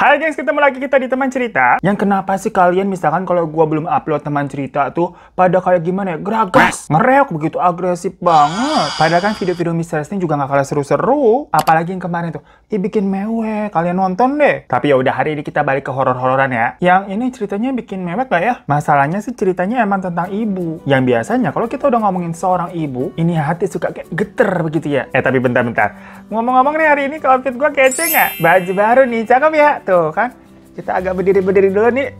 Hai gengs, ketemu lagi kita di teman cerita. Yang kenapa sih kalian misalkan kalau gua belum upload teman cerita tuh pada kayak gimana ya, geragas, ngereok begitu agresif banget. Padahal kan video-video Mr. ini juga gak kalah seru-seru. Apalagi yang kemarin tuh, bikin mewek. Kalian nonton deh. Tapi ya udah, hari ini kita balik ke horor-hororan ya. Yang ini ceritanya bikin mewek gak ya? Masalahnya sih ceritanya emang tentang ibu. Yang biasanya kalau kita udah ngomongin seorang ibu, ini hati suka kayak geter begitu ya. Tapi bentar-bentar. Ngomong-ngomong nih, hari ini kalau outfit gua kece nggak? Baju baru nih, cakep ya? Tuh kan, kita agak berdiri-berdiri dulu nih.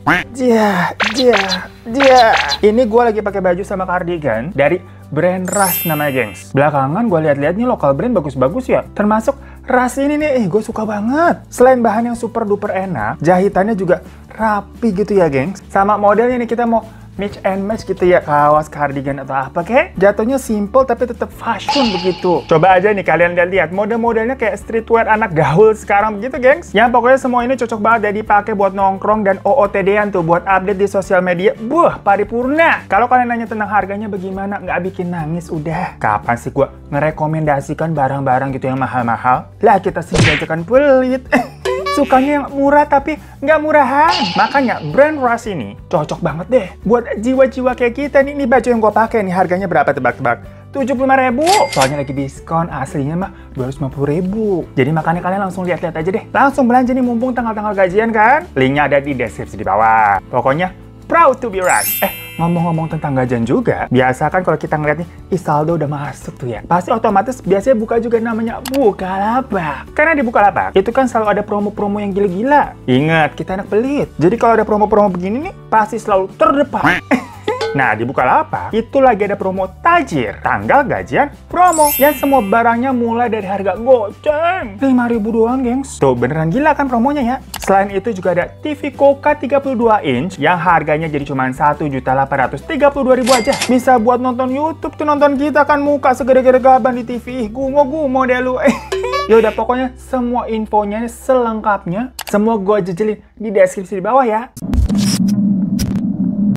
Ini gue lagi pakai baju sama kardigan dari brand Ras namanya, gengs. Belakangan gue lihat-lihat nih lokal brand bagus-bagus ya. Termasuk Ras ini nih, gue suka banget. Selain bahan yang super duper enak, jahitannya juga rapi gitu ya, gengs. Sama modelnya nih, kita mau mix and match gitu ya, kaos, kardigan atau apa kek. Jatuhnya simple tapi tetap fashion begitu. Coba aja nih kalian lihat model-modelnya kayak streetwear anak gaul sekarang begitu, gengs. Yang pokoknya semua ini cocok banget ya dipakai buat nongkrong dan OOTD-an tuh, buat update di sosial media. Buah, paripurna. Kalau kalian nanya tentang harganya bagaimana, nggak bikin nangis udah. Kapan sih gua ngerekomendasikan barang-barang gitu yang mahal-mahal? Lah kita sih jajakan pelit. Sukanya yang murah tapi nggak murahan. Makanya brand Ras ini cocok banget deh buat jiwa-jiwa kayak kita nih. Ini baju yang gue pakai nih harganya berapa, tebak-tebak? 75.000. Soalnya lagi diskon, aslinya mah 250.000. Jadi makanya kalian langsung lihat-lihat aja deh. Langsung belanja nih mumpung tanggal-tanggal gajian kan. Linknya ada di deskripsi di bawah. Pokoknya proud to be Ras. Ngomong-ngomong tentang gajian juga, biasa kan kalau kita ngeliat nih, saldo udah masuk tuh ya. Pasti otomatis biasanya buka juga namanya Bukalapak. Karena di Bukalapak, itu kan selalu ada promo-promo yang gila-gila. Ingat, kita anak pelit. Jadi kalau ada promo-promo begini nih, pasti selalu terdepan. Nah, di Bukalapak, itu lagi ada promo tajir. Tanggal gajian, promo. Yang semua barangnya mulai dari harga goceng. 5.000 doang, gengs. Tuh, beneran gila kan promonya ya. Selain itu juga ada TV Koka 32 inch yang harganya jadi cuma 1.832.000 aja. Bisa buat nonton YouTube tuh, nonton kita kan muka segede-gede gaban di TV. Gumo-gumo deh lu. Yaudah, pokoknya semua infonya selengkapnya, semua gue jejelin di deskripsi di bawah ya.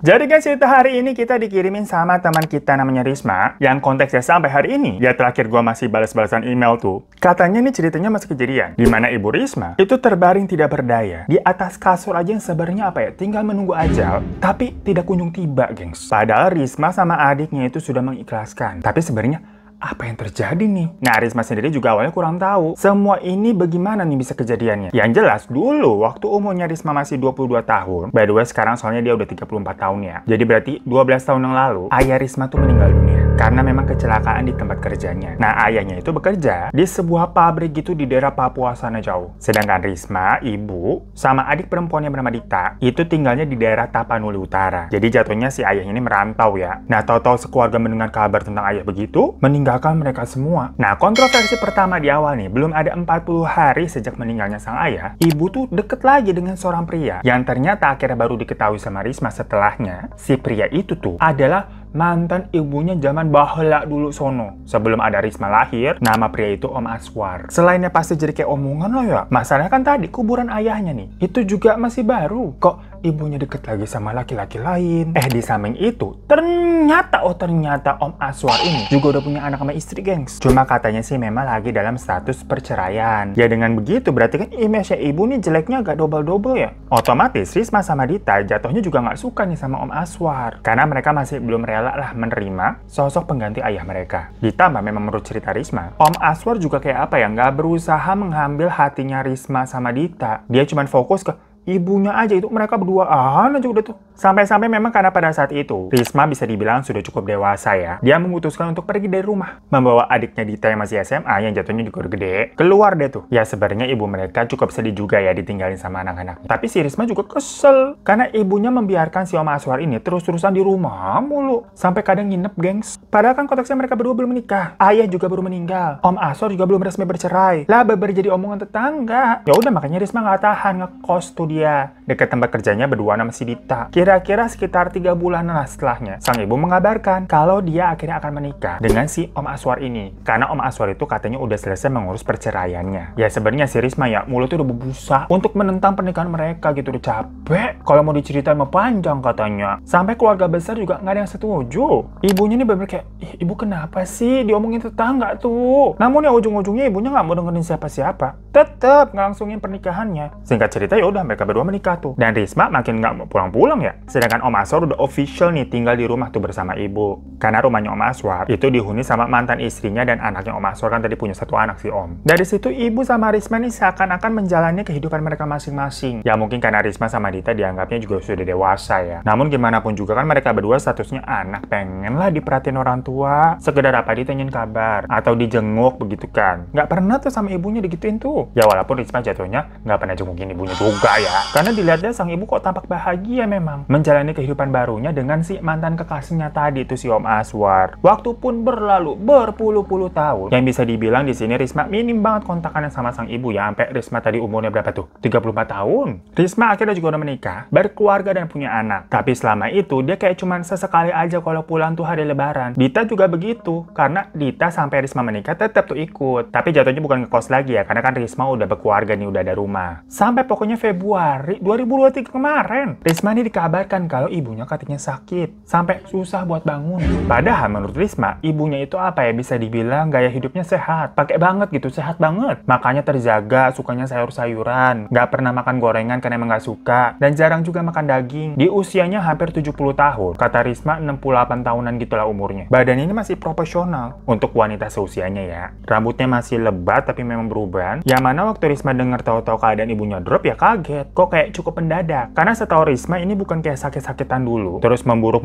Jadi kan cerita hari ini kita dikirimin sama teman kita namanya Risma, yang konteksnya sampai hari ini, ya terakhir gua masih balas-balasan email tuh. Katanya nih ceritanya masih kejadian, di mana Ibu Risma itu terbaring tidak berdaya di atas kasur aja yang sebenarnya apa ya, tinggal menunggu ajal, tapi tidak kunjung tiba, gengs. Padahal Risma sama adiknya itu sudah mengikhlaskan, tapi sebenarnya apa yang terjadi nih? Nah, Risma sendiri juga awalnya kurang tahu. Semua ini bagaimana nih bisa kejadiannya? Yang jelas, dulu waktu umurnya Risma masih 22 tahun. By the way, sekarang soalnya dia udah 34 tahun ya. Jadi berarti 12 tahun yang lalu, ayah Risma tuh meninggal dunia. Karena memang kecelakaan di tempat kerjanya. Nah, ayahnya itu bekerja di sebuah pabrik gitu di daerah Papua sana jauh. Sedangkan Risma, ibu, sama adik perempuannya bernama Dita, itu tinggalnya di daerah Tapanuli Utara. Jadi jatuhnya si ayah ini merantau ya. Nah, tahu-tahu sekeluarga mendengar kabar tentang ayah begitu, meninggalkan mereka semua. Nah, kontroversi pertama di awal nih, belum ada 40 hari sejak meninggalnya sang ayah, ibu tuh deket lagi dengan seorang pria, yang ternyata akhirnya baru diketahui sama Risma setelahnya, si pria itu tuh adalah mantan ibunya zaman baheula dulu sono. Sebelum ada Risma lahir, nama pria itu Om Aswar. Selainnya pasti jadi kayak omongan loh ya. Masalahnya kan tadi kuburan ayahnya nih, itu juga masih baru. Kok ibunya deket lagi sama laki-laki lain? Di samping itu, ternyata Om Aswar ini juga udah punya anak sama istri, gengs. Cuma katanya sih memang lagi dalam status perceraian. Ya dengan begitu berarti kan image-nya ibu nih jeleknya agak double-double ya. Otomatis Risma sama Dita jatuhnya juga nggak suka nih sama Om Aswar. Karena mereka masih belum rela lah menerima sosok pengganti ayah mereka. Ditambah memang menurut cerita Risma, Om Aswar juga kayak apa ya, nggak berusaha mengambil hatinya Risma sama Dita. Dia cuma fokus ke ibunya aja, itu mereka berduaan aja udah tuh. Sampai-sampai memang karena pada saat itu, Risma bisa dibilang sudah cukup dewasa ya. Dia memutuskan untuk pergi dari rumah, membawa adiknya Dita yang masih SMA, yang jatuhnya juga udah gede, keluar deh tuh. Ya sebenarnya ibu mereka cukup sedih juga ya ditinggalin sama anak-anaknya. Tapi si Risma juga kesel, karena ibunya membiarkan si Om Aswar ini terus-terusan di rumah mulu. Sampai kadang nginep, gengs. Padahal kan konteksnya mereka berdua belum menikah. Ayah juga baru meninggal. Om Aswar juga belum resmi bercerai. Lah beber jadi omongan tetangga. Ya udah makanya Risma nggak tahan ngekos tuh dia. dekat tempat kerjanya berdua sama si Dita. Kira-kira sekitar 3 bulan setelahnya, sang ibu mengabarkan kalau dia akhirnya akan menikah dengan si Om Aswar ini. Karena Om Aswar itu katanya udah selesai mengurus perceraiannya. Ya sebenarnya si Risma ya mulutnya udah berbusa untuk menentang pernikahan mereka gitu, udah capek. Kalau mau diceritain mah panjang katanya. Sampai keluarga besar juga nggak ada yang setuju. Ibunya nih bener kayak, ih ibu kenapa sih diomongin tetangga tuh. Namun ya ujung-ujungnya ibunya nggak mau dengerin siapa-siapa. Tetep ngelangsungin pernikahannya. Singkat cerita ya udah mereka berdua menikah tuh. Dan Risma makin nggak mau pulang-pulang ya. Sedangkan Om Aswar udah official nih tinggal di rumah tuh bersama ibu. Karena rumahnya Om Aswar itu dihuni sama mantan istrinya dan anaknya Om Aswar kan tadi punya 1 anak si Om. Dari situ ibu sama Risma nih seakan-akan menjalani kehidupan mereka masing-masing. Ya mungkin karena Risma sama Dita dianggapnya juga sudah dewasa ya. Namun gimana pun juga kan mereka berdua statusnya anak, pengen lah diperhatiin orang tua. Sekedar apa ditanyain kabar atau dijenguk begitu kan. Nggak pernah tuh sama ibunya digituin tuh. Ya walaupun Risma jatuhnya nggak pernah jengukin ibunya juga ya. Karena dilihatnya sang ibu kok tampak bahagia memang menjalani kehidupan barunya dengan si mantan kekasihnya tadi itu si Om Aswar. Waktu pun berlalu berpuluh-puluh tahun. Yang bisa dibilang di sini Risma minim banget kontakannya sama sang ibu ya. Sampai Risma tadi umurnya berapa tuh? 34 tahun. Risma akhirnya juga udah menikah, berkeluarga dan punya anak. Tapi selama itu dia kayak cuman sesekali aja kalau pulang tuh hari lebaran. Dita juga begitu. Karena Dita sampai Risma menikah tetap tuh ikut. Tapi jatuhnya bukan ngekos lagi ya. Karena kan Risma udah berkeluarga nih, udah ada rumah. Sampai pokoknya Februari 2023 kemarin, Risma ini dikabarkan kalau ibunya katanya sakit. Sampai susah buat bangun. Padahal menurut Risma, ibunya itu apa ya, bisa dibilang gaya hidupnya sehat. Pakai banget gitu, sehat banget. Makanya terjaga, sukanya sayur-sayuran. Nggak pernah makan gorengan karena emang nggak suka. Dan jarang juga makan daging. Di usianya hampir 70 tahun. Kata Risma 68 tahunan gitulah umurnya. Badannya ini masih proporsional untuk wanita seusianya ya. Rambutnya masih lebat tapi memang beruban. Yang mana waktu Risma dengar tahu-tahu keadaan ibunya drop ya kaget. Kok kayak cukup mendadak. Karena setahu Risma ini bukan kayak sakit-sakitan dulu. Terus memburuk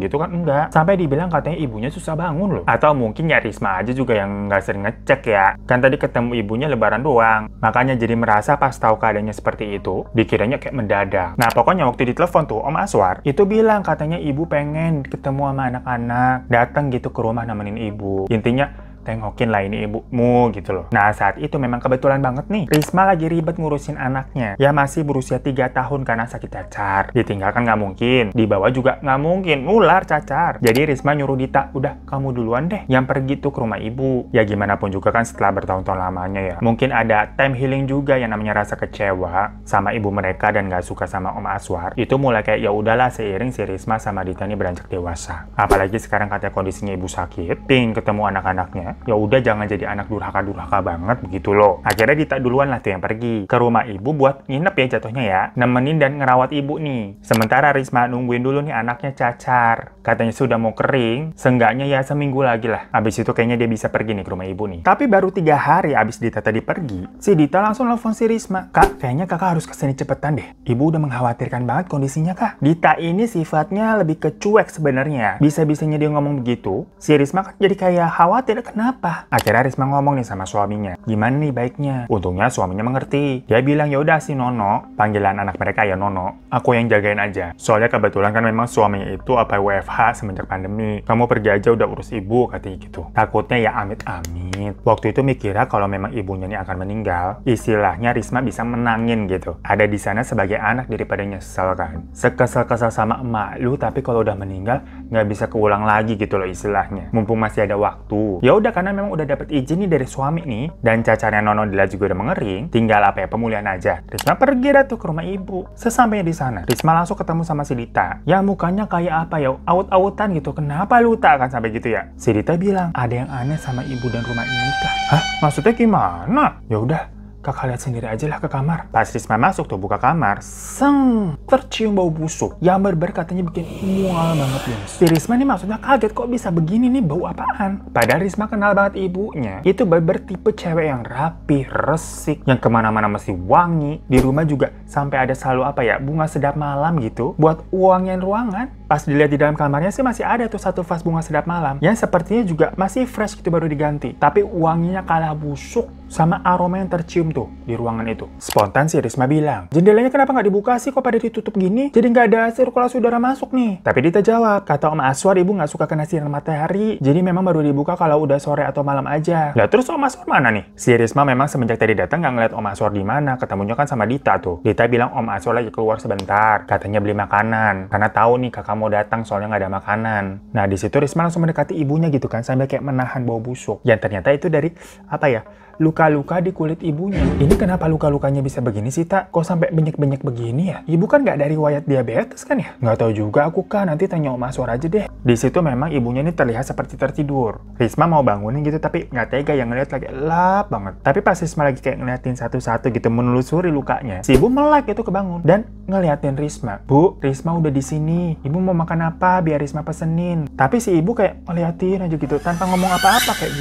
gitu kan, enggak. Sampai dibilang katanya ibunya susah bangun loh. Atau mungkin ya Risma aja juga yang nggak sering ngecek ya. Kan tadi ketemu ibunya lebaran doang. Makanya jadi merasa pas tahu keadaannya seperti itu, dikiranya kayak mendadak. Nah pokoknya waktu ditelepon tuh Om Aswar itu bilang katanya ibu pengen ketemu sama anak-anak, datang gitu ke rumah nemenin ibu. Intinya tengokin lah ini ibumu gitu loh. Nah saat itu memang kebetulan banget nih Risma lagi ribet ngurusin anaknya. Ya masih berusia 3 tahun karena sakit cacar. Ditinggalkan nggak mungkin, dibawa juga nggak mungkin, nular cacar. Jadi Risma nyuruh Dita, udah kamu duluan deh yang pergi tuh ke rumah ibu. Ya gimana pun juga kan setelah bertahun-tahun lamanya ya. Mungkin ada time healing juga yang namanya rasa kecewa sama ibu mereka dan nggak suka sama Om Aswar. Itu mulai kayak ya udahlah seiring si Risma sama Dita ini beranjak dewasa. Apalagi sekarang katanya kondisinya ibu sakit, ping ketemu anak-anaknya. Ya udah jangan jadi anak durhaka banget begitu loh. Akhirnya Dita duluan lah tuh yang pergi ke rumah ibu buat nginep ya jatuhnya ya, nemenin dan ngerawat ibu nih. Sementara Risma nungguin dulu nih anaknya cacar. Katanya sudah mau kering, seenggaknya ya seminggu lagi lah. Abis itu kayaknya dia bisa pergi nih ke rumah ibu nih. Tapi baru 3 hari abis Dita tadi pergi, si Dita langsung nelfon si Risma. Kak, kayaknya kakak harus kesini cepetan deh. Ibu udah mengkhawatirkan banget kondisinya kak. Dita ini sifatnya lebih ke cuek sebenarnya. Bisa-bisanya dia ngomong begitu, si Risma kan jadi kayak khawatir. Kenapa? Akhirnya Risma ngomong nih sama suaminya. Gimana nih baiknya? Untungnya suaminya mengerti. Dia bilang ya udah si Nono, panggilan anak mereka ya Nono, aku yang jagain aja. Soalnya kebetulan kan memang suaminya itu apa WFH semenjak pandemi. Kamu pergi aja udah urus ibu katanya gitu. Takutnya ya amit-amit. Waktu itu mikirnya kalau memang ibunya ini akan meninggal, istilahnya Risma bisa menangin gitu. Ada di sana sebagai anak daripada nyesel kan. Sekesel-kesel sama emak lu tapi kalau udah meninggal nggak bisa keulang lagi gitu loh istilahnya. Mumpung masih ada waktu. Ya udah karena memang udah dapat izin nih dari suami nih dan cacarnya Nono dilihat juga udah mengering, tinggal apa ya pemulihan aja. Risma pergi dah tuh ke rumah ibu. Sesampainya di sana, Risma langsung ketemu sama si Dita. Yang mukanya kayak apa ya, aut-autan gitu. Kenapa lu tak kan sampai gitu ya? Si Dita bilang ada yang aneh sama ibu dan rumah ini kah? Hah? Maksudnya gimana? Ya udah. Kakak lihat sendiri aja lah ke kamar. Pas Risma masuk tuh buka kamar, tercium bau busuk yang berber katanya bikin mual banget ya. Si Risma nih maksudnya kaget kok bisa begini nih bau apaan. Padahal Risma kenal banget ibunya. Itu berber tipe cewek yang rapi, resik, yang kemana-mana mesti wangi. Di rumah juga sampai ada selalu apa ya bunga sedap malam gitu buat uangin ruangan. Pas dilihat di dalam kamarnya sih masih ada tuh satu vas bunga sedap malam yang sepertinya juga masih fresh gitu, baru diganti. Tapi wanginya kalah busuk sama aroma yang tercium tuh di ruangan itu. Spontan si Risma bilang, "Jendelanya kenapa nggak dibuka sih, kok pada ditutup gini? Jadi nggak ada sirkulasi udara masuk nih." Tapi Dita jawab, "Kata Om Aswar, ibu nggak suka kena sinar matahari, jadi memang baru dibuka kalau udah sore atau malam aja." Lah terus Om Aswar mana nih? Si Risma memang semenjak tadi datang nggak ngeliat Om Aswar di mana, ketemunya kan sama Dita tuh. Dita bilang Om Aswar lagi keluar sebentar, katanya beli makanan, karena tahu nih kakak mau datang soalnya nggak ada makanan. Nah di situ Risma langsung mendekati ibunya gitu kan, sambil kayak menahan bau busuk. Yang ternyata itu dari luka-luka di kulit ibunya. Ini kenapa luka-lukanya bisa begini sih, Tak? Kok sampai benyek-benyek begini ya? Ibu kan nggak dari riwayat diabetes kan ya? Nggak tahu juga aku kan, nanti tanya Om Aswar aja deh. Di situ memang ibunya ini terlihat seperti tertidur. Risma mau bangunin gitu tapi nggak tega, yang ngeliat lagi lap banget. Tapi pas Risma lagi kayak ngeliatin satu-satu gitu menelusuri lukanya, si ibu melek itu kebangun dan ngeliatin Risma. "Bu, Risma udah di sini. Ibu mau makan apa? Biar Risma pesenin." Tapi si ibu kayak ngeliatin aja gitu tanpa ngomong apa-apa, kayak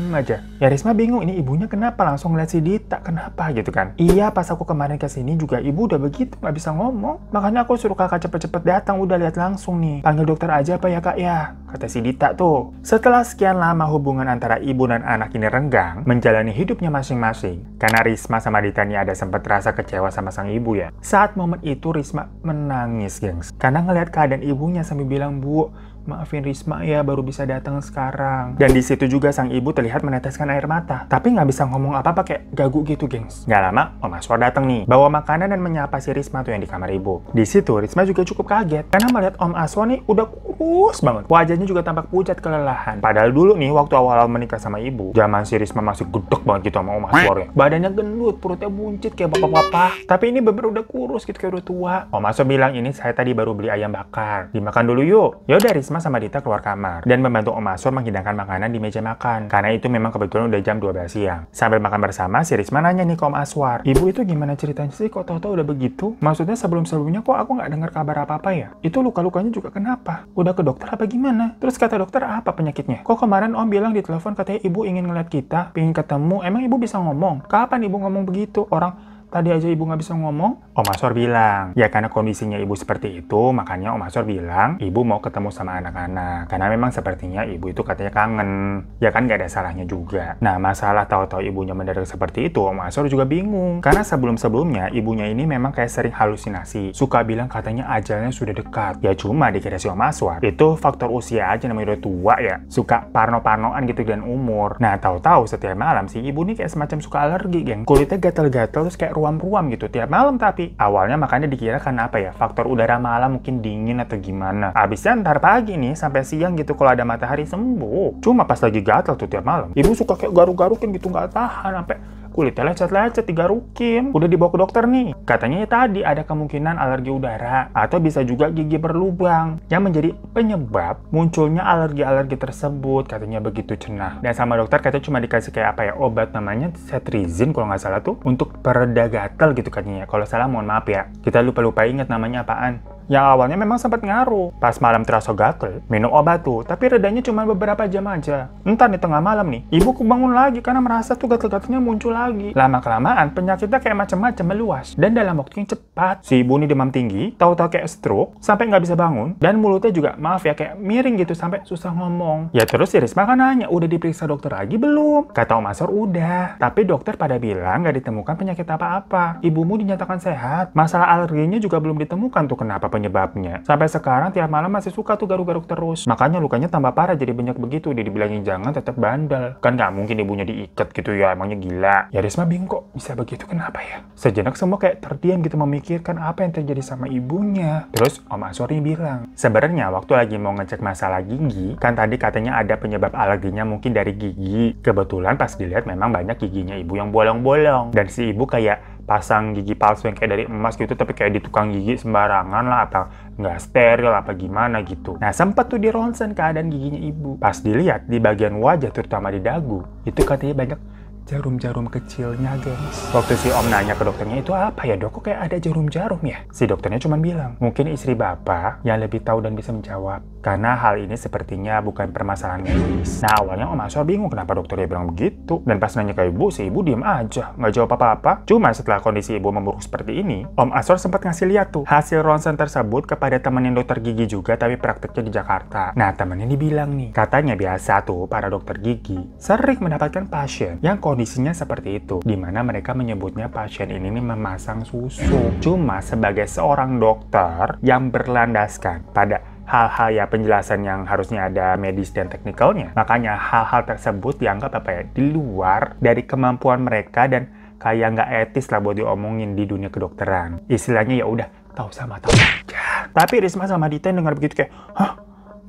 aja. Ya Risma bingung, ini ibunya kenapa langsung ngeliat si Dita, kenapa gitu kan. Iya, pas aku kemarin kesini juga ibu udah begitu, nggak bisa ngomong. Makanya aku suruh kakak cepet-cepet datang, udah lihat langsung nih. Panggil dokter aja apa ya kak ya, kata si Dita tuh. Setelah sekian lama hubungan antara ibu dan anak ini renggang, menjalani hidupnya masing-masing. Karena Risma sama Dita ini ada sempat rasa kecewa sama sang ibu ya. Saat momen itu Risma menangis, gengs. Karena ngeliat keadaan ibunya sambil bilang, "Bu, maafin Risma ya, baru bisa datang sekarang." Dan di situ juga sang ibu terlihat meneteskan air mata, tapi nggak bisa ngomong apa-apa, kayak gagu gitu, gengs. Nggak lama, Om Aswar datang nih, bawa makanan dan menyapa si Risma tuh yang di kamar ibu. Di situ Risma juga cukup kaget, karena melihat Om Aswar nih udah kurus banget. Wajahnya juga tampak pucat kelelahan. Padahal dulu nih, waktu awal-awal menikah sama ibu, zaman si Risma masih gedek banget gitu sama Om Aswar ya. Badannya gendut, perutnya buncit kayak bapak-bapak. Tapi ini bener udah kurus gitu, kayak udah tua. Om Aswar bilang, "Ini saya tadi baru beli ayam bakar. Dimakan dulu yuk." Yaudah, Risma sama Dita keluar kamar dan membantu Om Aswar menghidangkan makanan di meja makan, karena itu memang kebetulan udah jam 12 siang. Sambil makan bersama, si Risma nanya nih ke Om Aswar, "Ibu itu gimana ceritanya sih, kok tahu-tahu udah begitu? Maksudnya sebelum-sebelumnya kok aku nggak dengar kabar apa-apa ya? Itu luka-lukanya juga kenapa? Udah ke dokter apa gimana?" Terus kata dokter, "Apa penyakitnya? Kok kemarin Om bilang di telepon katanya ibu ingin ngeliat kita, pengen ketemu. Emang ibu bisa ngomong? Kapan ibu ngomong begitu? Orang tadi aja ibu nggak bisa ngomong." Om Aswar bilang, "Ya karena kondisinya ibu seperti itu, makanya Om Aswar bilang ibu mau ketemu sama anak-anak. Karena memang sepertinya ibu itu katanya kangen. Ya kan nggak ada salahnya juga." Nah masalah tahu-tahu ibunya mendadak seperti itu, Om Aswar juga bingung. Karena sebelum-sebelumnya ibunya ini memang kayak sering halusinasi. Suka bilang katanya ajalnya sudah dekat. Ya cuma dikira si Om Aswar, itu faktor usia aja, namanya udah tua ya. Suka parno-parnoan gitu dan umur. Nah tahu-tahu setiap malam si ibu ini kayak semacam suka alergi, geng. Kulitnya gatal-gatal terus kayak ruam-ruam gitu tiap malam. Tapi awalnya makanya dikira karena apa ya, faktor udara malam mungkin dingin atau gimana. Abisnya ntar pagi nih sampai siang gitu kalau ada matahari sembuh. Cuma pas lagi gatal tuh tiap malam, ibu suka kayak garuk-garukin gitu, nggak tahan, sampai kulitnya lecet-lecet digarukin. Udah dibawa ke dokter nih, katanya ya tadi ada kemungkinan alergi udara atau bisa juga gigi berlubang yang menjadi penyebab munculnya alergi-alergi tersebut, katanya begitu cenah. Dan sama dokter katanya cuma dikasih kayak apa ya, obat namanya cetirizine kalau nggak salah tuh, untuk pereda gatal gitu katanya. Kalau salah mohon maaf ya, kita lupa ingat namanya apaan. Yang awalnya memang sempat ngaruh. Pas malam terasa gatel, minum obat tuh, tapi redanya cuma beberapa jam aja. Entar di tengah malam nih, ibu kebangun lagi karena merasa tuh gatel-gatelnya muncul lagi. Lama-kelamaan penyakitnya kayak macam-macam meluas. Dan dalam waktu yang cepat, si ibu ini demam tinggi, tahu-tahu kayak stroke, sampai nggak bisa bangun, dan mulutnya juga maaf ya kayak miring gitu sampai susah ngomong. Ya terus si Risma kan nanya, "Udah diperiksa dokter lagi belum?" Kata Om Aswar, "Udah. Tapi dokter pada bilang nggak ditemukan penyakit apa-apa. Ibumu dinyatakan sehat. Masalah alerginya juga belum ditemukan tuh kenapa penyebabnya. Sampai sekarang tiap malam masih suka tuh garuk-garuk terus. Makanya lukanya tambah parah jadi banyak begitu." Dia dibilangin jangan tetap bandel. Kan nggak mungkin ibunya diikat gitu ya, emangnya gila. Ya Risma bingung, kok bisa begitu, kenapa ya? Sejenak semua kayak terdiam gitu memikirkan apa yang terjadi sama ibunya. Terus Om Aswar ini bilang, sebenarnya waktu lagi mau ngecek masalah gigi, kan tadi katanya ada penyebab alerginya mungkin dari gigi. Kebetulan pas dilihat memang banyak giginya ibu yang bolong-bolong. Dan si ibu kayak pasang gigi palsu yang kayak dari emas gitu, tapi kayak di tukang gigi sembarangan lah, atau nggak steril apa gimana gitu. Nah sempat tuh di ronsen keadaan giginya ibu. Pas dilihat di bagian wajah terutama di dagu, itu katanya banyak jarum-jarum kecilnya, guys. Waktu si Om nanya ke dokternya, "Itu apa ya dok, kok kayak ada jarum-jarum ya?" Si dokternya cuma bilang, "Mungkin istri bapak yang lebih tahu dan bisa menjawab." karena hal ini sepertinya bukan permasalahan medis. Nah, awalnya Om Aswar bingung kenapa dokternya bilang begitu. Dan pas nanya ke ibu, si ibu diem aja, nggak jawab apa-apa. Cuma setelah kondisi ibu memburuk seperti ini, Om Aswar sempat ngasih lihat tuh hasil ronsen tersebut kepada temennya dokter gigi juga, tapi prakteknya di Jakarta. Nah, temennya dibilang nih, katanya biasa tuh para dokter gigi sering mendapatkan pasien yang kondisinya seperti itu, dimana mereka menyebutnya pasien ini nih memasang susu. Cuma sebagai seorang dokter yang berlandaskan pada hal-hal ya penjelasan yang harusnya ada medis dan teknikalnya, makanya hal-hal tersebut dianggap apa ya, di luar dari kemampuan mereka dan kayak nggak etis lah buat diomongin di dunia kedokteran. Istilahnya ya udah tahu sama tahu aja. Tapi Risma sama Dita dengar begitu kayak, hah?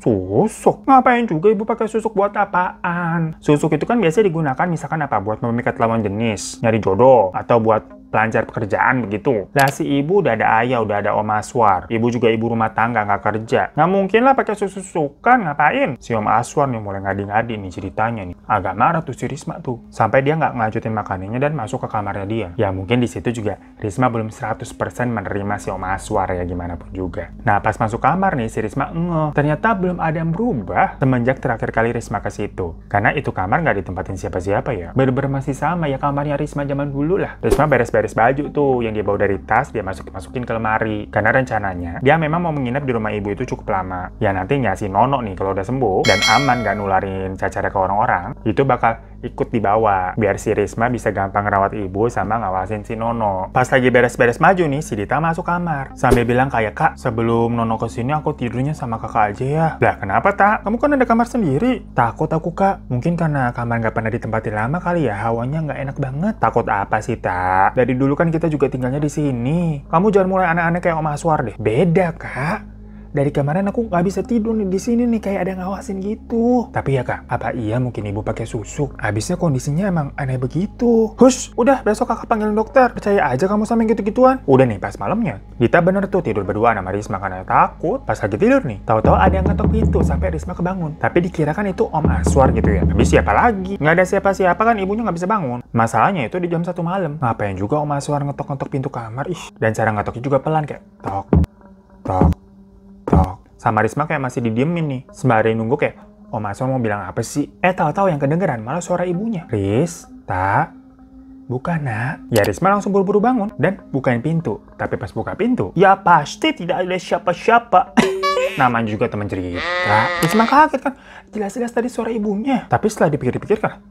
Susuk? Ngapain juga ibu pakai susuk buat apaan? Susuk itu kan biasa digunakan misalkan apa? Buat memikat lawan jenis, nyari jodoh, atau buat pelancar pekerjaan begitu. Lah si ibu udah ada ayah, udah ada Om Aswar. Ibu juga ibu rumah tangga, nggak kerja. Nggak mungkin lah pakai susu-susukan, ngapain? Si Om Aswar nih mulai ngadi-ngadi nih ceritanya nih. Agak marah tuh si Risma tuh. Sampai dia nggak ngelanjutin makanannya dan masuk ke kamarnya dia. Ya mungkin di situ juga Risma belum 100% menerima si Om Aswar ya gimana pun juga. Nah pas masuk kamar nih si Risma ngeh. Ternyata belum ada yang berubah semenjak terakhir kali Risma ke situ. Karena itu kamar nggak ditempatin siapa-siapa ya. Bener-bener masih sama ya kamarnya Risma zaman dulu lah. Risma beres baju tuh yang dia bawa dari tas, dia masukin ke lemari. Karena rencananya dia memang mau menginap di rumah ibu itu cukup lama. Ya nantinya si Nono nih kalau udah sembuh dan aman gak nularin cacarnya ke orang-orang, itu bakal ikut dibawa biar si Risma bisa gampang ngerawat ibu sama ngawasin si Nono. Pas lagi beres-beres maju nih, si Dita masuk kamar sambil bilang kayak, "Kak, sebelum Nono kesini aku tidurnya sama kakak aja ya." Lah kenapa Tak? Kamu kan ada kamar sendiri. Takut aku Kak. Mungkin karena kamar nggak pernah ditempatin lama kali ya, hawanya nggak enak banget. Takut apa sih Tak? Dari dulu kan kita juga tinggalnya di sini. Kamu jangan mulai aneh-aneh kayak Om Aswar deh. Beda Kak. Dari kemarin aku nggak bisa tidur nih di sini nih kayak ada yang ngawasin gitu. Tapi ya Kak, apa iya mungkin ibu pakai susu? Habisnya kondisinya emang aneh begitu. Hush, udah besok kakak panggilin dokter. Percaya aja kamu sama gitu-gituan. Udah nih pas malamnya, Dita bener tuh tidur berdua sama Risma karena takut. Pas lagi tidur nih, tahu-tahu ada yang ngetok pintu sampai Risma kebangun. Tapi dikira kan itu Om Aswar gitu ya. Habis siapa lagi? Nggak ada siapa-siapa kan ibunya nggak bisa bangun. Masalahnya itu di jam 1 malam. Ngapain juga Om Aswar ngetok-ngetok pintu kamar? Ih, dan cara ngetoknya juga pelan kayak tok, tok. Sama Risma kayak masih didiemin nih. Sembari nunggu kayak, Om Aswar mau bilang apa sih? Tahu-tahu yang kedengeran malah suara ibunya. Ris, Tak, buka nak. Ya Risma langsung buru-buru bangun dan bukain pintu. Tapi pas buka pintu, ya pasti tidak ada siapa-siapa. Namanya juga teman cerita. Risma kaget kan, jelas-jelas tadi suara ibunya. Tapi setelah dipikir-pikir kan,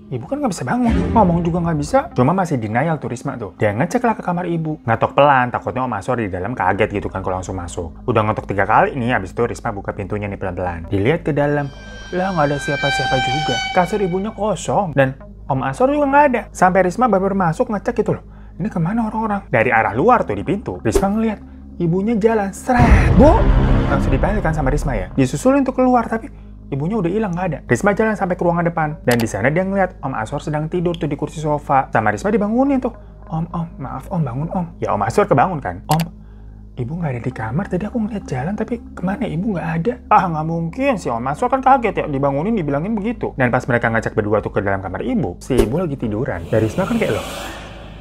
ibu kan nggak bisa bangun, ngomong juga nggak bisa. Cuma masih denial tuh Risma tuh. Dia ngecek lah ke kamar ibu. Ngetok pelan, takutnya Om Aswar di dalam kaget gitu kan kalau langsung masuk. Udah ngetok 3 kali nih, habis itu Risma buka pintunya nih pelan-pelan. Dilihat ke dalam, lah nggak ada siapa-siapa juga. Kasur ibunya kosong, dan Om Aswar juga nggak ada. Sampai Risma baru masuk ngecek gitu loh. Ini kemana orang-orang? Dari arah luar tuh di pintu, Risma ngeliat ibunya jalan, seret. Bu! Langsung dibalikan sama Risma ya. Disusulin untuk keluar, tapi ibunya udah hilang, nggak ada. Risma jalan sampai ke ruangan depan. Dan di sana dia ngeliat Om Aswar sedang tidur tuh di kursi sofa. Sama Risma dibangunin tuh. Om, maaf Om, bangun Om. Ya Om Aswar kebangun kan. Om, ibu nggak ada di kamar. Tadi aku ngeliat jalan, tapi kemana ibu nggak ada. Ah, nggak mungkin. Si Om Aswar kan kaget ya. Dibangunin, dibilangin begitu. Dan pas mereka ngecek berdua tuh ke dalam kamar ibu, si ibu lagi tiduran. Dan Risma kan kayak, loh,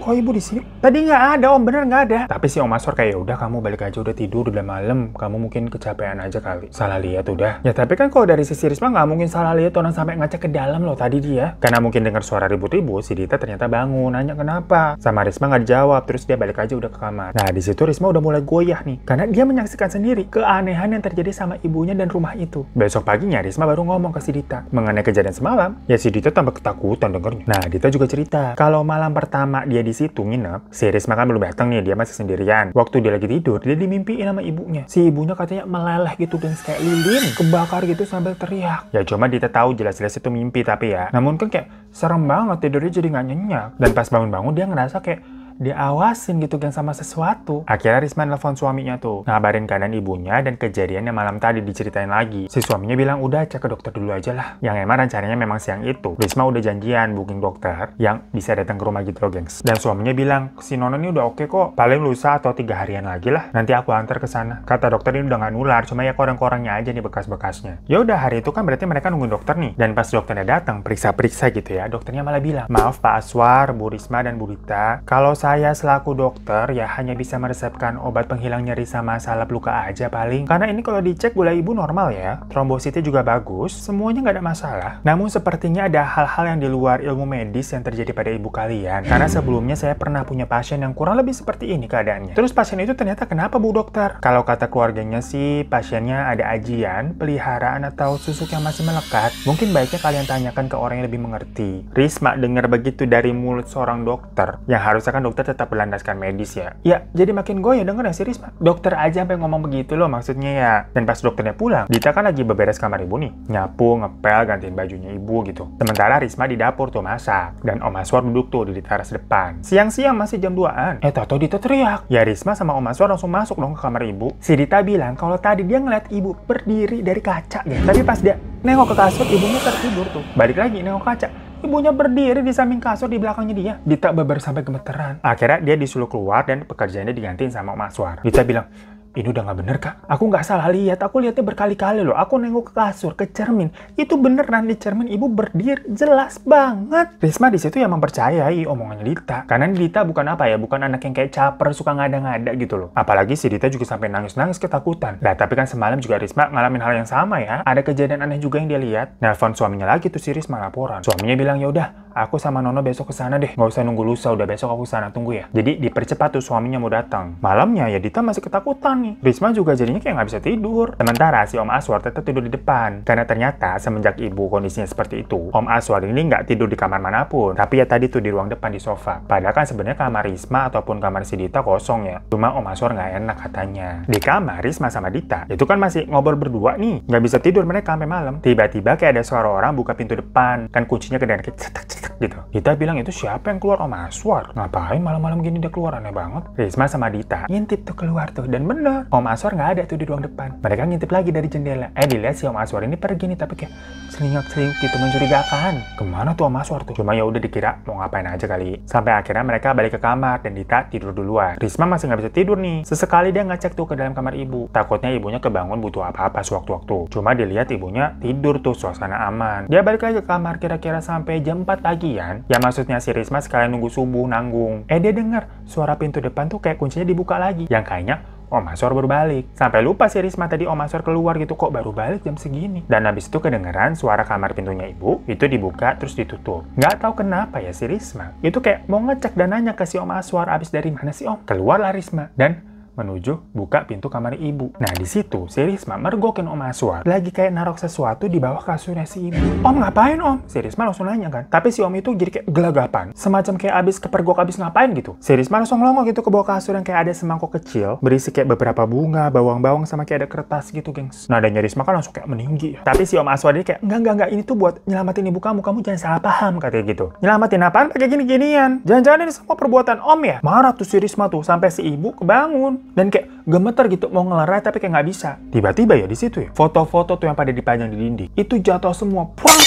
kok ibu di sini? Tadi nggak ada Om, bener nggak ada. Tapi si Om Aswar kayak, udah kamu balik aja, udah tidur, udah malam. Kamu mungkin kecapean aja kali. Salah lihat udah. Ya tapi kan kalau dari sisi Risma nggak mungkin salah lihat orang sampai ngecek ke dalam loh tadi dia. Karena mungkin dengar suara ribut-ribut, si Dita ternyata bangun, nanya kenapa. Sama Risma nggak dijawab, terus dia balik aja udah ke kamar. Nah di situ Risma udah mulai goyah nih, karena dia menyaksikan sendiri keanehan yang terjadi sama ibunya dan rumah itu. Besok paginya Risma baru ngomong ke si Dita mengenai kejadian semalam. Ya si Dita tambah ketakutan dengernya. Nah Dita juga cerita kalau malam pertama dia di situ nginep, si Risma kan belum datang nih, dia masih sendirian. Waktu dia lagi tidur, dia dimimpiin sama ibunya. Si ibunya katanya meleleh gitu dan kayak lilin, kebakar gitu sambil teriak. Ya cuma Dita tahu jelas-jelas itu mimpi tapi ya. Namun kan kayak serem banget, tidurnya jadi nggak nyenyak. Dan pas bangun-bangun dia ngerasa kayak diawasin gitu kan sama sesuatu. Akhirnya Risma nelfon suaminya tuh, ngabarin keadaan ibunya dan kejadian yang malam tadi diceritain lagi. Si suaminya bilang udah cek ke dokter dulu aja lah. Yang emang rencananya memang siang itu Risma udah janjian booking dokter yang bisa datang ke rumah gitu loh gengs. Dan suaminya bilang si Nono ini udah oke kok, paling lusa atau 3 harian lagi lah, nanti aku antar ke sana. Kata dokter ini udah nggak nular, cuma ya korang-korangnya aja nih bekas-bekasnya. Ya udah hari itu kan berarti mereka nungguin dokter nih. Dan pas dokternya datang periksa-periksa gitu ya, dokternya malah bilang, maaf Pak Aswar, Bu Risma dan Bu Dita, kalau saya saya selaku dokter ya hanya bisa meresepkan obat penghilang nyeri sama salep luka aja paling. Karena ini kalau dicek gula ibu normal ya, trombositnya juga bagus, semuanya nggak ada masalah. Namun sepertinya ada hal-hal yang di luar ilmu medis yang terjadi pada ibu kalian. Karena sebelumnya saya pernah punya pasien yang kurang lebih seperti ini keadaannya. Terus pasien itu ternyata kenapa bu dokter? Kalau kata keluarganya sih pasiennya ada ajian, peliharaan atau susuk yang masih melekat. Mungkin baiknya kalian tanyakan ke orang yang lebih mengerti. Risma dengar begitu dari mulut seorang dokter, yang harusnya kan dokter tetap berlandaskan medis ya. Ya, jadi makin goyah denger ya si Risma. Dokter aja sampai ngomong begitu loh maksudnya ya. Dan pas dokternya pulang, Dita kan lagi beberes kamar ibu nih. Nyapu, ngepel, gantiin bajunya ibu gitu. Sementara Risma di dapur tuh masak. Dan Om Aswar duduk tuh di teras depan. Siang-siang masih jam 2-an. Tau Dita teriak. Ya Risma sama Om Aswar langsung masuk dong ke kamar ibu. Si Dita bilang kalau tadi dia ngeliat ibu berdiri dari kaca ya. Tapi pas dia nengok ke kasur, ibunya tertidur tuh. Balik lagi nengok kaca. Ibunya berdiri di samping kasur di belakangnya dia. Dita beber sampai gemeteran. Akhirnya dia disuruh keluar dan pekerjaannya digantiin sama Om Aswar. Dita bilang, ini udah nggak bener kak, aku nggak salah lihat, aku lihatnya berkali-kali loh, aku nengok ke kasur, ke cermin, itu beneran di cermin ibu berdiri, jelas banget. Risma di situ yang mempercayai omongannya Dita, karena Dita bukan apa ya, bukan anak yang kayak caper, suka ngada-ngada gitu loh. Apalagi si Dita juga sampai nangis-nangis ketakutan. Nah tapi kan semalam juga Risma ngalamin hal yang sama ya, ada kejadian aneh juga yang dia lihat. Nelfon suaminya lagi tuh si Risma laporan, suaminya bilang ya udah, aku sama Nono besok ke sana deh, nggak usah nunggu lusa, udah besok aku sana, tunggu ya. Jadi dipercepat tuh suaminya mau datang. Malamnya ya Dita masih ketakutan nih. Risma juga jadinya kayak nggak bisa tidur. Sementara si Om Aswar tetap tidur di depan. Karena ternyata semenjak ibu kondisinya seperti itu, Om Aswar ini nggak tidur di kamar manapun. Tapi ya tadi tuh di ruang depan di sofa. Padahal kan sebenarnya kamar Risma ataupun kamar si Dita kosong ya. Cuma Om Aswar nggak enak katanya. Di kamar Risma sama Dita, itu kan masih ngobrol berdua nih. Nggak bisa tidur mereka sampai malam. Tiba-tiba kayak ada suara orang buka pintu depan. Kan kuncinya kedengaran kayak cetak-cetak gitu. Dita bilang itu siapa yang keluar? Om Aswar. Ngapain malam-malam gini dia keluar, aneh banget. Risma sama Dita ngintip tuh keluar tuh. Dan bener, Om Aswar nggak ada tuh di ruang depan. Mereka ngintip lagi dari jendela. Dilihat si Om Aswar ini pergi nih, tapi kayak selingak-selinguk gitu, mencurigakan. Kemana tuh Om Aswar tuh? Cuma ya udah dikira mau ngapain aja kali. Sampai akhirnya mereka balik ke kamar dan Dita tidur duluan. Risma masih nggak bisa tidur nih. Sesekali dia ngecek tuh ke dalam kamar ibu. Takutnya ibunya kebangun butuh apa-apa sewaktu-waktu. Cuma dilihat ibunya tidur tuh, suasana aman. Dia balik lagi ke kamar kira-kira sampai jam 4 pagian. Ya maksudnya si Risma sekalian nunggu subuh nanggung. Dia dengar suara pintu depan tuh kayak kuncinya dibuka lagi. Yang kayaknya Om Aswar baru balik. Sampai lupa si Risma tadi Om Aswar keluar gitu, kok baru balik jam segini. Dan habis itu kedengeran suara kamar pintunya ibu, itu dibuka terus ditutup. Nggak tahu kenapa ya si Risma itu kayak mau ngecek dan nanya ke si Om Aswar, abis dari mana sih Om? Keluarlah Risma dan menuju buka pintu kamar ibu. Nah di situ si Risma mergokin Om Aswar lagi kayak naruh sesuatu di bawah kasurnya si ibu. Om ngapain Om? Si Risma langsung nanya kan. Tapi si Om itu jadi kayak gelagapan, semacam kayak abis kepergok abis ngapain gitu. Si Risma langsung ngelongok gitu ke bawah kasur yang kayak ada semangkuk kecil berisi kayak beberapa bunga, bawang-bawang sama kayak ada kertas gitu gengs. Nadanya Risma kan langsung kayak meninggi. Tapi si Om Aswar dia kayak enggak ini tuh buat nyelamatin ibu kamu jangan salah paham katanya gitu. Nyelamatin apaan pakai gini-ginian? Jangan-jangan ini semua perbuatan Om ya? Marah tuh si Risma tuh sampai si ibu kebangun. Dan kayak gemeter gitu mau ngelerai tapi kayak nggak bisa. Tiba-tiba ya di situ ya foto-foto tuh yang pada dipajang di dinding itu jatuh semua, prang.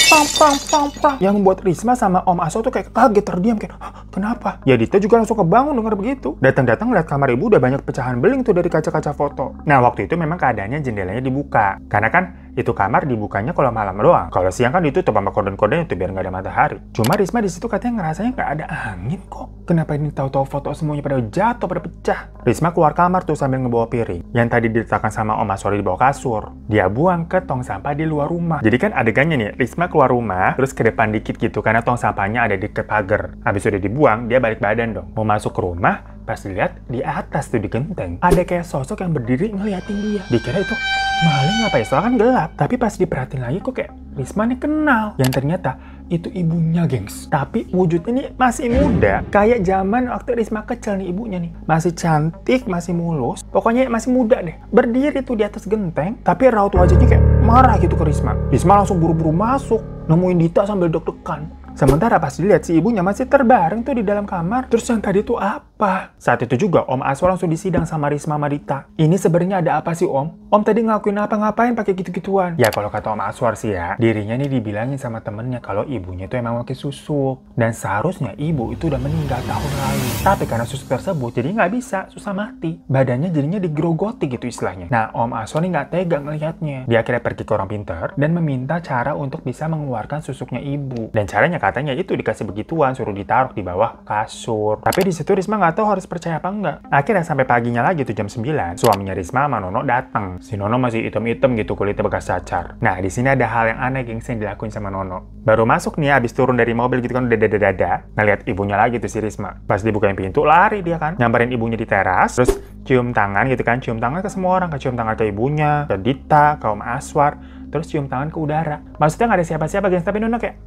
Yang membuat Risma sama Om Aswar tuh kayak kaget terdiam kayak kenapa? Ya Dita juga langsung kebangun denger begitu. Datang-datang lihat kamar ibu udah banyak pecahan beling tuh dari kaca-kaca foto. Nah waktu itu memang keadaannya jendelanya dibuka karena kan itu kamar dibukanya kalau malam doang. Kalau siang kan ditutup sama korden-korden itu biar nggak ada matahari. Cuma Risma di situ katanya ngerasanya nggak ada angin kok. Kenapa ini tahu-tahu foto semuanya pada jatuh, pada pecah? Risma keluar kamar tuh sambil ngebawa piring yang tadi diletakkan sama Om Aswar di bawah kasur. Dia buang ke tong sampah di luar rumah. Jadi kan adegannya nih, Risma keluar rumah terus ke depan dikit gitu karena tong sampahnya ada di dekat pagar. Habis udah dibuang, dia balik badan dong. Mau masuk ke rumah, pas dilihat di atas tuh di genteng ada kayak sosok yang berdiri ngeliatin dia. Dikira itu maling apa ya, soalnya kan gelap. Tapi pas diperhatiin lagi kok kayak Risma nih kenal. Yang ternyata itu ibunya gengs. Tapi wujudnya nih masih muda. Kayak zaman waktu Risma kecil nih ibunya nih. Masih cantik, masih mulus. Pokoknya masih muda deh. Berdiri tuh di atas genteng. Tapi raut wajahnya kayak marah gitu ke Risma. Risma langsung buru-buru masuk. Nemuin Dita sambil deg-degan. Sementara pas dilihat si ibunya masih terbareng tuh di dalam kamar. Terus yang tadi tuh apa? Saat itu juga Om Aswar langsung disidang sama Risma sama Dita. Ini sebenarnya ada apa sih Om? Om tadi ngelakuin apa, ngapain pakai gitu-gituan? Ya kalau kata Om Aswar sih ya, dirinya nih dibilangin sama temennya kalau ibunya itu emang pakai susuk. Dan seharusnya ibu itu udah meninggal tahun lalu. Tapi karena susuk tersebut jadi nggak bisa, susah mati. Badannya jadinya digerogoti gitu istilahnya. Nah Om Aswar nih nggak tega ngelihatnya. Dia akhirnya pergi ke orang pintar dan meminta cara untuk bisa mengeluarkan susuknya ibu. Dan caranya katanya itu dikasih begituan, suruh ditaruh di bawah kasur. Tapi di situ Risma nggak tahu harus percaya apa enggak. Akhirnya sampai paginya lagi tuh jam 9, suaminya Risma sama Nono datang. Si Nono masih hitam-hitam gitu, kulitnya bekas cacar. Nah, di sini ada hal yang aneh gengs yang dilakuin sama Nono. Baru masuk nih, abis turun dari mobil gitu kan, udah dada-dada. Ngeliat ibunya lagi tuh si Risma. Pas dibukain pintu, lari dia kan. Nyamperin ibunya di teras, terus cium tangan gitu kan. Cium tangan ke semua orang. Cium tangan ke ibunya, ke Dita, ke Om Aswar. Terus cium tangan ke udara. Maksudnya nggak ada siapa-siapa gengs, tapi Nono kayak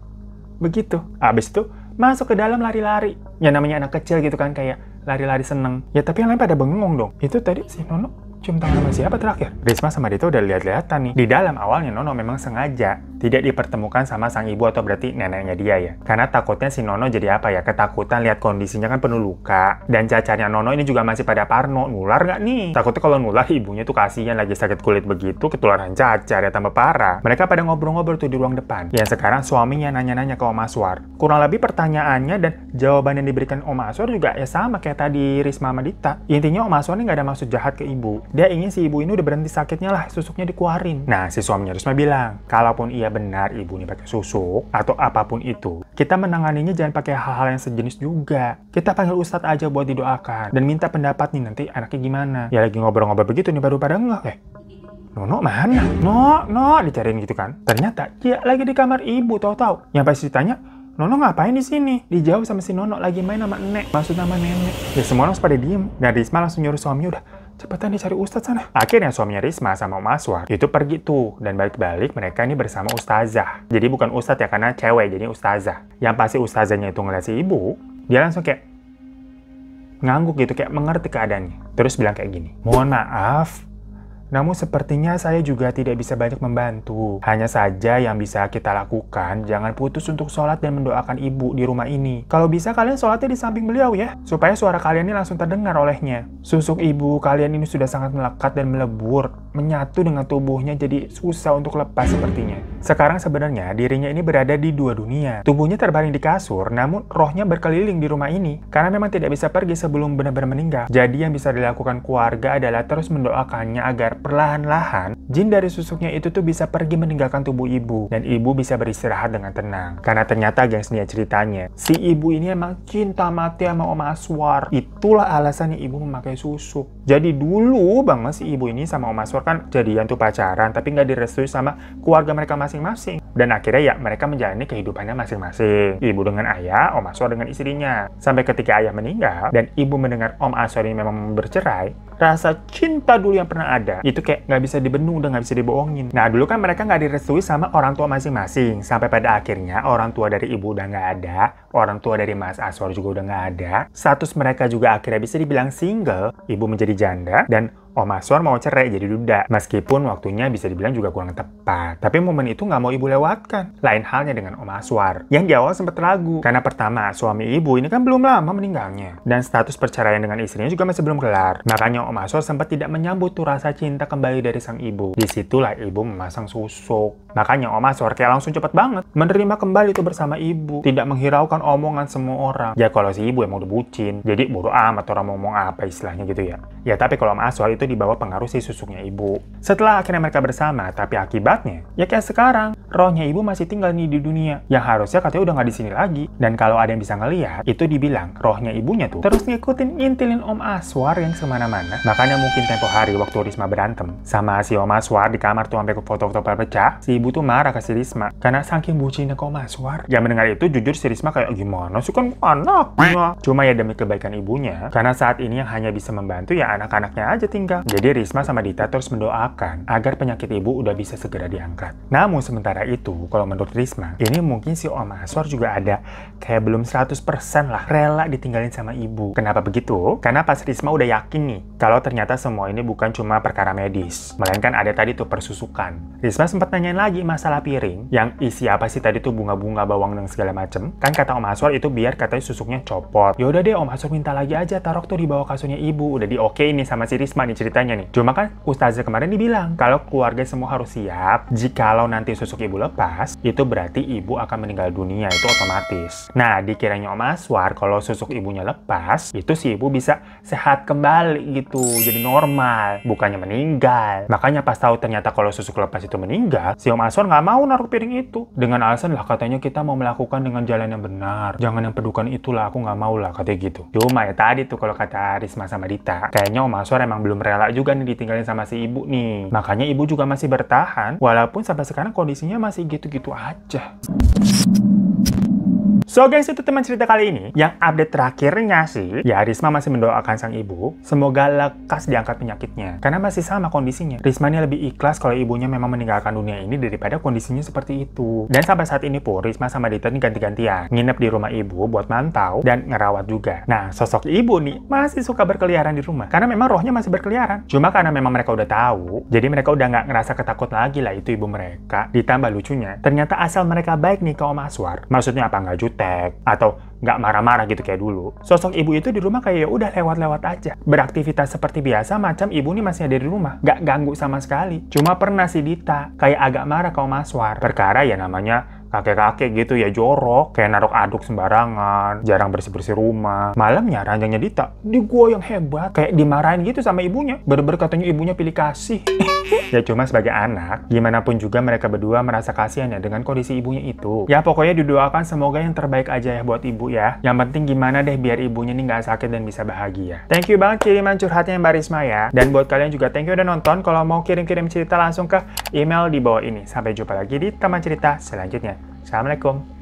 begitu. Abis itu masuk ke dalam lari-lari. Ya namanya anak kecil gitu kan, kayak lari-lari seneng. Ya tapi yang lain pada bengong dong. Itu tadi si Nono cium tangan sama siapa terakhir? Risma sama Dita udah lihat-lihatan nih. Di dalam awalnya Nono memang sengaja tidak dipertemukan sama sang ibu atau berarti neneknya dia ya. Karena takutnya si Nono jadi apa ya? Ketakutan lihat kondisinya kan penuh luka. Dan cacarnya Nono ini juga masih pada parno. Nular nggak nih? Takutnya kalau nular ibunya tuh kasihan lagi sakit kulit begitu, ketularan cacar ya tambah parah. Mereka pada ngobrol-ngobrol tuh di ruang depan. Yang sekarang suaminya nanya-nanya ke Om Aswar. Kurang lebih pertanyaannya dan jawaban yang diberikan Om Aswar juga ya sama kayak tadi Risma sama Dita. Intinya Om Aswar ini nggak ada maksud jahat ke ibu. Dia ingin si ibu ini udah berhenti sakitnya lah, susuknya dikeluarin. Nah, si suaminya Risma bilang, kalaupun ia benar ibu ini pakai susuk atau apapun itu, kita menanganinya jangan pakai hal-hal yang sejenis juga. Kita panggil ustadz aja buat didoakan dan minta pendapat nih nanti anaknya gimana. Ya lagi ngobrol-ngobrol begitu nih baru pada ngeh Nono mana? No, dicariin gitu kan. Ternyata dia lagi di kamar ibu, tahu-tahu. Yang pasti ditanya, Nono ngapain di sini? Dijawab sama si Nono lagi main sama nenek, maksud nama nenek. Ya semua orang pada diem. Dan Risma langsung nyuruh suaminya udah cepetan dicari ustadz sana. Akhirnya suaminya Risma sama Om Aswar itu pergi tuh dan balik-balik mereka ini bersama ustazah. Jadi bukan ustadz ya karena cewek jadi ustazah. Yang pasti ustazahnya itu ngeliat si ibu, dia langsung kayak ngangguk gitu kayak mengerti keadaannya. Terus bilang kayak gini, mohon maaf. Namun sepertinya saya juga tidak bisa banyak membantu. Hanya saja yang bisa kita lakukan, jangan putus untuk sholat dan mendoakan ibu di rumah ini. Kalau bisa kalian sholatnya di samping beliau ya, supaya suara kalian ini langsung terdengar olehnya. Susuk ibu kalian ini sudah sangat melekat dan melebur, menyatu dengan tubuhnya jadi susah untuk lepas sepertinya. Sekarang sebenarnya dirinya ini berada di dua dunia. Tubuhnya terbaring di kasur, namun rohnya berkeliling di rumah ini. Karena memang tidak bisa pergi sebelum benar-benar meninggal. Jadi yang bisa dilakukan keluarga adalah terus mendoakannya agar perlahan-lahan jin dari susuknya itu tuh bisa pergi meninggalkan tubuh ibu dan ibu bisa beristirahat dengan tenang. Karena ternyata gengs nih ceritanya, si ibu ini emang cinta mati sama Om Aswar. Itulah alasannya ibu memakai susuk. Jadi dulu banget si ibu ini sama Om Aswar kan jadian tuh pacaran tapi nggak direstui sama keluarga mereka masing-masing. Dan akhirnya ya mereka menjalani kehidupannya masing-masing. Ibu dengan ayah, Om Aswar dengan istrinya. Sampai ketika ayah meninggal dan ibu mendengar Om Aswar ini memang bercerai, rasa cinta dulu yang pernah ada itu kayak nggak bisa dibendung, udah nggak bisa dibohongin. Nah dulu kan mereka nggak direstui sama orang tua masing-masing. Sampai pada akhirnya orang tua dari ibu udah nggak ada, orang tua dari Mas Aswar juga udah nggak ada. Status mereka juga akhirnya bisa dibilang single, ibu menjadi janda, dan Om Aswar mau cerai jadi duda. Meskipun waktunya bisa dibilang juga kurang tepat. Tapi momen itu nggak mau ibu lewatkan. Lain halnya dengan Om Aswar, yang di awal sempat ragu. Karena pertama, suami ibu ini kan belum lama meninggalnya. Dan status perceraian dengan istrinya juga masih belum kelar. Makanya Om Aswar sempat tidak menyambut tuh rasa cinta kembali dari sang ibu. Disitulah ibu memasang susuk. Makanya Om Aswar kayak langsung cepet banget menerima kembali tuh bersama ibu. Tidak menghiraukan omongan semua orang. Ya kalau si ibu emang udah bucin, jadi bodo amat orang ngomong apa istilahnya gitu ya. Ya tapi kalau Om Aswar itu dibawa pengaruh si susuknya ibu. Setelah akhirnya mereka bersama, tapi akibatnya, ya kayak sekarang, rohnya ibu masih tinggal nih di dunia. Yang harusnya katanya udah nggak di sini lagi. Dan kalau ada yang bisa ngeliat, itu dibilang rohnya ibunya tuh terus ngikutin ngintilin Om Aswar yang semana-mana. Makanya mungkin tempo hari waktu Risma berantem sama si Om Aswar di kamar tuh sampai foto-foto pecah, si ibu tuh marah ke si Risma karena saking bucinnya ke Om Aswar. Yang mendengar itu jujur si Risma kayak gimana sih kan anaknya. Cuma ya demi kebaikan ibunya, karena saat ini yang hanya bisa membantu ya anak-anaknya aja tinggal. Jadi Risma sama Dita terus mendoakan agar penyakit ibu udah bisa segera diangkat. Namun sementara itu, kalau menurut Risma, ini mungkin si Om Aswar juga ada kayak belum 100% lah rela ditinggalin sama ibu. Kenapa begitu? Karena pas Risma udah yakin nih, kalau ternyata semua ini bukan cuma perkara medis, melainkan ada tadi tuh persusukan. Risma sempat nanyain lagi masalah piring, yang isi apa sih tadi tuh bunga-bunga, bawang dan segala macem. Kan kata Om Aswar itu biar katanya susuknya copot. Yaudah deh Om Aswar minta lagi aja, taruh tuh di bawah kasurnya ibu. Udah di oke nih sama si Risma nih ceritanya nih. Cuma kan Ustazah kemarin dibilang kalau keluarga semua harus siap jikalau nanti susuk ibu lepas, itu berarti ibu akan meninggal dunia, itu otomatis. Nah, dikiranya Om Aswar kalau susuk ibunya lepas, itu si ibu bisa sehat kembali gitu, jadi normal, bukannya meninggal. Makanya pas tahu ternyata kalau susuk lepas itu meninggal, si Om Om Aswar nggak mau naruh piring itu. Dengan alasan lah katanya kita mau melakukan dengan jalan yang benar. Jangan yang pedukan itulah, aku nggak mau lah, katanya gitu. Cuma ya tadi tuh kalau kata Risma sama Dita, kayaknya Om Aswar emang belum rela juga nih ditinggalin sama si ibu nih. Makanya ibu juga masih bertahan, walaupun sampai sekarang kondisinya masih gitu-gitu aja. So guys, itu teman cerita kali ini. Yang update terakhirnya sih, ya Risma masih mendoakan sang ibu, semoga lekas diangkat penyakitnya. Karena masih sama kondisinya. Risma ini lebih ikhlas kalau ibunya memang meninggalkan dunia ini daripada kondisinya seperti itu. Dan sampai saat ini pun, Risma sama Dita ini ganti-gantian. Nginep di rumah ibu buat mantau dan ngerawat juga. Nah, sosok ibu nih masih suka berkeliaran di rumah. Karena memang rohnya masih berkeliaran. Cuma karena memang mereka udah tahu, jadi mereka udah nggak ngerasa ketakut lagi lah itu ibu mereka. Ditambah lucunya, ternyata asal mereka baik nih ke Om Aswar. Maksudnya apa, nggak jutek atau nggak marah-marah gitu kayak dulu. Sosok ibu itu di rumah kayak ya udah lewat-lewat aja. Beraktivitas seperti biasa, macam ibu nih masih ada di rumah. Nggak ganggu sama sekali. Cuma pernah si Dita kayak agak marah ke Om Aswar. Perkara ya namanya kakek-kakek gitu ya, jorok, kayak naruh aduk sembarangan, jarang bersih-bersih rumah. Malamnya ranjangnya Dita digoyang hebat, kayak dimarahin gitu sama ibunya. Bener-bener katanya ibunya pilih kasih. Ya cuma sebagai anak, gimana pun juga mereka berdua merasa kasihan ya dengan kondisi ibunya itu. Ya pokoknya didoakan semoga yang terbaik aja ya buat ibu ya. Yang penting gimana deh biar ibunya nih nggak sakit dan bisa bahagia. Thank you banget kiriman curhatnya Mbak Risma ya. Dan buat kalian juga thank you udah nonton. Kalau mau kirim-kirim cerita langsung ke email di bawah ini. Sampai jumpa lagi di teman cerita selanjutnya. Assalamualaikum.